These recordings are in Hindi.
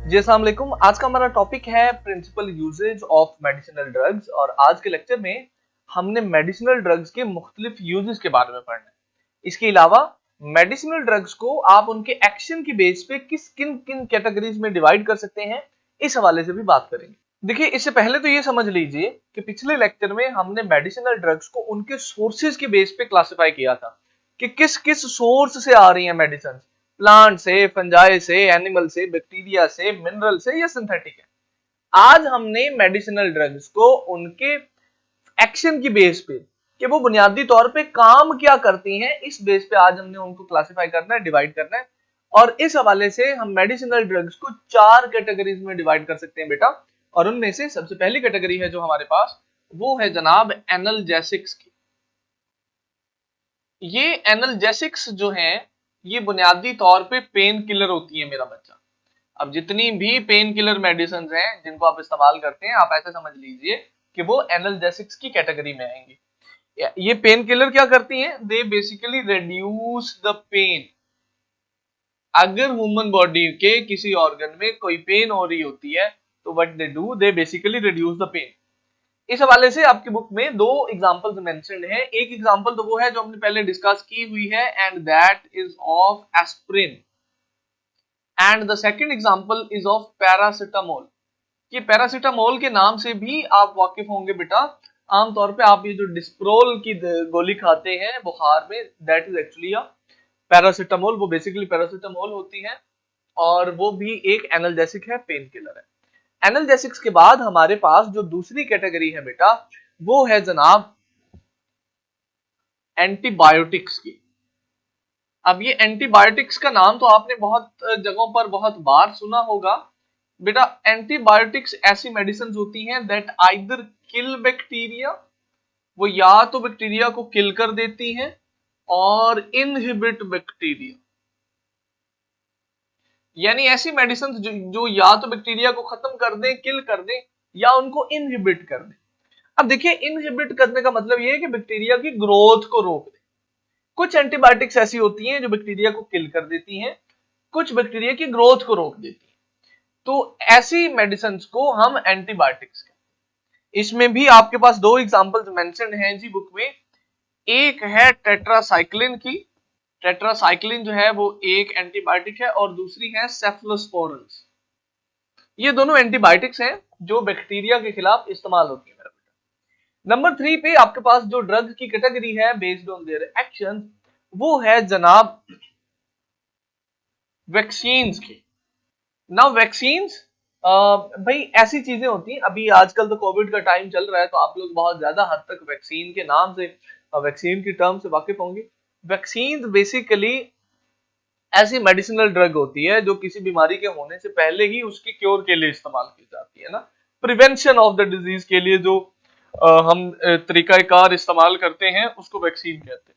जी अस्सलाम वालेकुम। आज का हमारा टॉपिक है principal uses of medicinal drugs और आज के लेक्चर में हमने मेडिसिनल ड्रग्स के मुख्तलिफ यूजेस के बारे में पढ़ना है। इसके अलावा मेडिसिनल ड्रग्स को आप उनके एक्शन की बेस पे किन किन कैटेगरीज में डिवाइड कर सकते हैं, इस हवाले से भी बात करेंगे। देखिए, इससे पहले तो ये समझ लीजिए कि पिछले लेक्चर में हमने मेडिसिनल ड्रग्स को उनके सोर्सेज के बेस पे क्लासिफाई किया था कि किस किस सोर्स से आ रही है मेडिसिन, प्लांट से, फंजाई से, एनिमल से, बैक्टीरिया से, मिनरल से या सिंथेटिक है। आज हमने मेडिसिनल ड्रग्स को उनके एक्शन की बेस पे कि वो बुनियादी तौर पे काम क्या करती हैं, इस बेस पे आज हमने उनको क्लासिफाई करना है, डिवाइड करना है। और इस हवाले से हम मेडिसिनल ड्रग्स को 4 कैटेगरीज में डिवाइड कर सकते हैं बेटा। और उनमें से सबसे पहली कैटेगरी है जो हमारे पास, वो है जनाब एनाल्जेसिक्स की। ये एनाल्जेसिक्स जो है, ये बुनियादी तौर पे पेन किलर होती है मेरा बच्चा। अब जितनी भी पेन किलर मेडिसिन हैं जिनको आप इस्तेमाल करते हैं, आप ऐसे समझ लीजिए कि वो एनाल्जेसिक्स की कैटेगरी में आएंगी। ये पेन किलर क्या करती हैं? They basically reduce the pain. अगर ह्यूमन बॉडी के किसी ऑर्गन में कोई पेन हो रही होती है तो what they do, they basically reduce the pain. इस हवाले से आपकी बुक में 2 एग्जांपल्स मेंशन्ड है। एक एग्जांपल तो वो है जो हमने पहले डिस्कस की हुई है, and that is of aspirin, and the second example is of paracetamol. ये पैरासिटामोल के नाम से भी आप वाकिफ होंगे बेटा। आमतौर पे आप ये जो डिस्प्रोल की गोली खाते हैं बुखार में, that is actually a paracetamol. वो बेसिकली पैरासिटामोल होती है और वो भी एक एनाल्जेसिक है, पेन किलर है। एनाल्जेसिक्स के बाद हमारे पास जो दूसरी कैटेगरी है बेटा, वो है जनाब एंटीबायोटिक्स की। अब ये एंटीबायोटिक्स का नाम तो आपने बहुत जगहों पर बहुत बार सुना होगा बेटा। एंटीबायोटिक्स ऐसी मेडिसिन होती हैं दैट आइदर किल बैक्टीरिया, वो या तो बैक्टीरिया को किल कर देती हैं, और इनहिबिट बैक्टीरिया, यानी ऐसी मेडिसिन जो या तो बैक्टीरिया को खत्म कर दें, किल कर दें, या उनको इनहिबिट कर दें। अब देखिए, इनहिबिट करने का मतलब ये है कि बैक्टीरिया की ग्रोथ को रोक दे। कुछ एंटीबायोटिक्स ऐसी होती हैं जो बैक्टीरिया को किल कर देती हैं, कुछ बैक्टीरिया की ग्रोथ को रोक देती हैं। तो ऐसी मेडिसिन को हम एंटीबायोटिक्स कहते हैं। इसमें भी आपके पास 2 एग्जांपल्स मेंशन्ड हैं जी बुक में। एक है टेट्रासाइक्लिन की। टेट्रासाइक्लिन जो है वो एक एंटीबायोटिक है, और दूसरी है सेफलोस्पोरिन्स। ये दोनों एंटीबायोटिक्स हैं जो बैक्टीरिया के खिलाफ इस्तेमाल होती है। नंबर 3 पे आपके पास जो ड्रग की कैटेगरी है बेस्ड ऑन देयर एक्शन, वो है जनाब वैक्सीन्स की। नाउ वैक्सीन्स, भाई ऐसी चीजें होती हैं, अभी आजकल तो कोविड का टाइम चल रहा है तो आप लोग बहुत ज्यादा हद तक वैक्सीन के नाम से, वैक्सीन की टर्म से वाकिफ होंगे। वैक्सीन बेसिकली ऐसी मेडिसिनल ड्रग होती है जो किसी बीमारी के होने से पहले ही उसकी क्योर के लिए इस्तेमाल की जाती है ना, प्रिवेंशन ऑफ द डिजीज के लिए जो हम तरीकाकार इस्तेमाल करते हैं उसको वैक्सीन कहते हैं।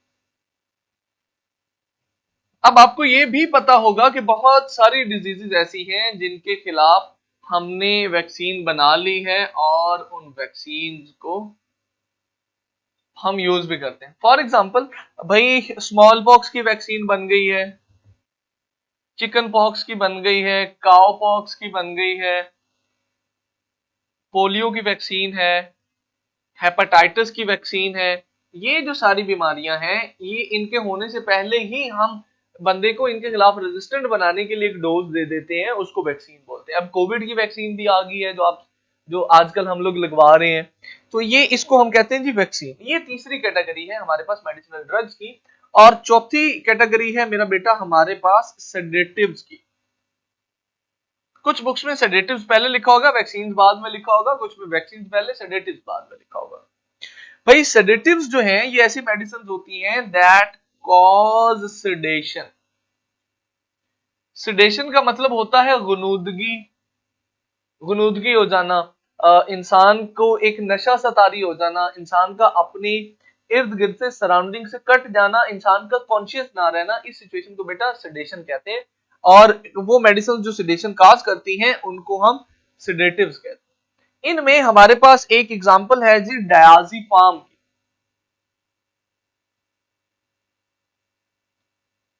अब आपको ये भी पता होगा कि बहुत सारी डिजीजेस ऐसी हैं जिनके खिलाफ हमने वैक्सीन बना ली है और उन वैक्सीन को हम यूज भी करते हैं। फॉर एग्जांपल, भाई स्मॉल पॉक्स की वैक्सीन बन गई है, चिकन पॉक्स की बन गई है, काउ पॉक्स की बन गई है, पोलियो की वैक्सीन है, हेपेटाइटिस की वैक्सीन है। ये जो सारी बीमारियां हैं, ये इनके होने से पहले ही हम बंदे को इनके खिलाफ रेजिस्टेंट बनाने के लिए एक डोज दे देते हैं, उसको वैक्सीन बोलते हैं। अब कोविड की वैक्सीन भी आ गई है जो आजकल हम लोग लगवा रहे हैं, तो ये इसको हम कहते हैं जी वैक्सीन। ये तीसरी कैटेगरी है हमारे पास मेडिसिनल ड्रग्स की। और चौथी कैटेगरी है मेरा बेटा हमारे पास सेडेटिव्स की। कुछ बुक्स में सेडेटिव्स पहले लिखा होगा, वैक्सीन बाद में लिखा होगा, कुछ में वैक्सीन पहले, सेडेटिव्स बाद में लिखा होगा। भाई सेडेटिव्स जो हैं, ये ऐसी मेडिसिन होती हैं दैट कॉज सेडेशन। सेडेशन का मतलब होता है गुनूदगी, गुनूदगी हो जाना, इंसान को एक नशा सतारी हो जाना, इंसान का अपनी इर्द गिर्द से सराउंडिंग से कट जाना, इंसान का कॉन्शियस ना रहना, इस सिचुएशन को बेटा सेडेशन कहते हैं। और वो मेडिसिन जो सेडेशन काज करती हैं उनको हम सेडेटिव्स कहते हैं। इनमें हमारे पास एक एग्जांपल है जी डायज़ेपाम की।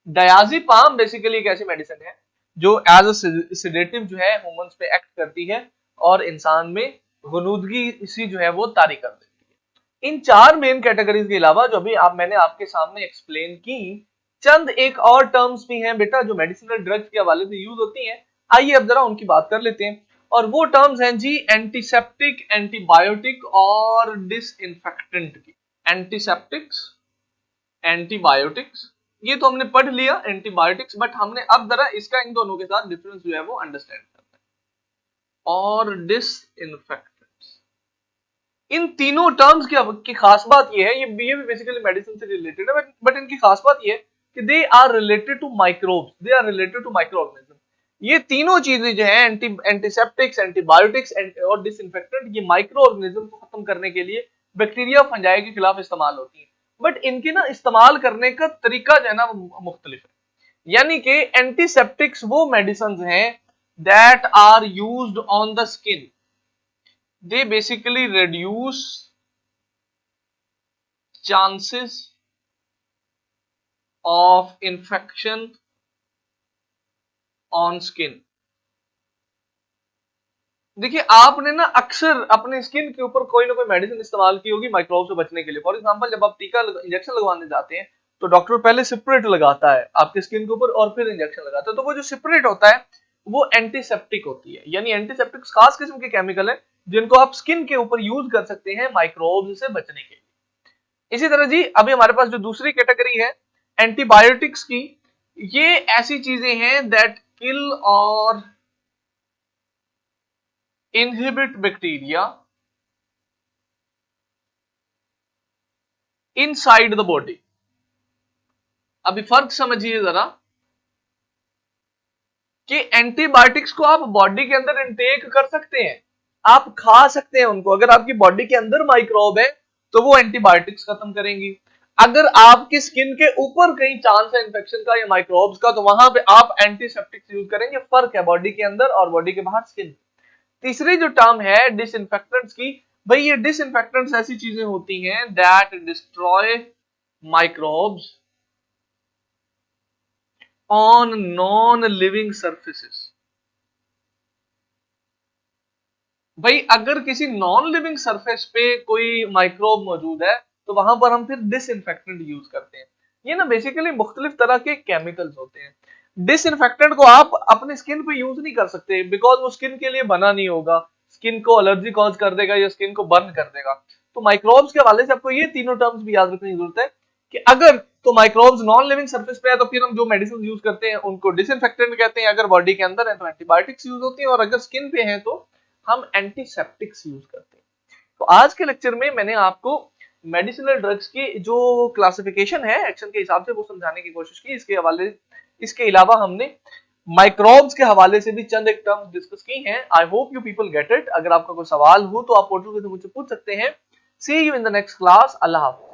डायज़ेपाम बेसिकली एक ऐसी मेडिसिन है जो एज अ सेडेटिव जो है ह्यूमंस पे एक्ट करती है और इंसान में गुनूदगी सी जो है वो तारी कर देती है। इन 4 मेन कैटेगरीज के अलावा जो अभी मैंने आपके सामने एक्सप्लेन की, चंद एक और टर्म्स भी हैं बेटा जो मेडिसिनल ड्रग्स के हवाले से यूज होती हैं। आइए अब जरा उनकी बात कर लेते हैं, और वो टर्म्स हैं जी एंटीसेप्टिक, एंटीबायोटिक और डिसइंफेक्टेंट की। एंटीसेप्टिक्स, एंटीबायोटिक्स, ये तो हमने पढ़ लिया एंटीबायोटिक्स, बट हमने अब जरा इसका इन दोनों के साथ डिफरेंस जो है वो अंडरस्टैंड करना है। और डिसइंफेक्टेंट्स, इन तीनों टर्म्स की खास बात ये है, ये भी बेसिकली मेडिसिन से रिलेटेड है, बट इनकी खास बात ये है कि they are related to microbes, they are related to microorganism. ये तीनों चीजें जो है एंटीसेप्टिक्स, एंटीबायोटिक्स और डिसइंफेक्टेंट, ये माइक्रो ऑर्गेनिज्म को खत्म करने के लिए बैक्टीरिया, फंजाई के खिलाफ इस्तेमाल होती है। बट इनके ना इस्तेमाल करने का तरीका जो है ना मुख्तलिफ है। यानी कि एंटीसेप्टिक्स वो मेडिसिन हैं that are used on the skin, they basically reduce chances of infection on skin. देखिए आपने ना अक्सर अपने स्किन के ऊपर कोई ना कोई मेडिसिन इस्तेमाल की होगी माइक्रोब से बचने के लिए। फॉर एग्जांपल जब आप टीका इंजेक्शन लगवाने जाते हैं तो डॉक्टर पहले सिपरेट लगाता है आपके स्किन के ऊपर और फिर इंजेक्शन लगाता है, तो वो जो सिपरेट होता है वो एंटीसेप्टिक होती है। यानी एंटीसेप्टिक्स खास किस्म के केमिकल है जिनको आप स्किन के ऊपर यूज कर सकते हैं माइक्रोब से बचने के लिए। इसी तरह जी अभी हमारे पास जो दूसरी कैटेगरी है एंटीबायोटिक्स की, ये ऐसी चीजें हैं दैट किल और inhibit bacteria inside the body। अभी फर्क समझिए जरा कि एंटीबायोटिक्स को आप बॉडी के अंदर इनटेक कर सकते हैं, आप खा सकते हैं उनको। अगर आपकी बॉडी के अंदर माइक्रोब है तो वो एंटीबायोटिक्स खत्म करेंगी। अगर आपकी स्किन के ऊपर कहीं चांस है इन्फेक्शन का या माइक्रोब्स का तो वहां पे आप एंटीसेप्टिक्स यूज करेंगे। फर्क है बॉडी के अंदर और बॉडी के बाहर स्किन। तीसरी जो टर्म है डिसइंफेक्टेंट्स की, भाई ये डिसइंफेक्टेंट्स ऐसी चीजें होती हैं that destroy microbes on non living surfaces. भाई अगर किसी नॉन लिविंग सरफेस पे कोई माइक्रोब मौजूद है तो वहां पर हम फिर डिसइंफेक्टेंट यूज करते हैं। ये ना बेसिकली मुख्तलिफ तरह के केमिकल्स होते हैं। डिसइंफेक्टेंट को आप अपने स्किन पे यूज नहीं कर सकते बिकॉज वो स्किन के लिए बना नहीं होगा, स्किन को एलर्जी कॉज कर देगा या स्किन को बर्न कर देगा। तो माइक्रोब्स के हवाले से आपको ये तीनों टर्म्स भी याद रखने की जरूरत है कि अगर तो माइक्रोब्स नॉन लिविंग सरफेस पे है तो फिर हम जो मेडिसिन यूज करते हैं उनको डिसइंफेक्टेंट कहते हैं। अगर बॉडी के अंदर है तो एंटीबायोटिक्स यूज होती है, और अगर स्किन पे है तो हम एंटीसेप्टिक्स यूज करते हैं। तो आज के लेक्चर में मैंने आपको मेडिसिनल ड्रग्स की जो क्लासिफिकेशन है एक्शन के हिसाब से वो समझाने की कोशिश की। इसके अलावा हमने माइक्रोब्स के हवाले से भी चंद एक टर्म्स डिस्कस की हैं। I hope you people get it. अगर आपका कोई सवाल हो तो आप पोर्टल से मुझसे पूछ सकते हैं। See you in the next class. अल्लाह हाफ़िज़।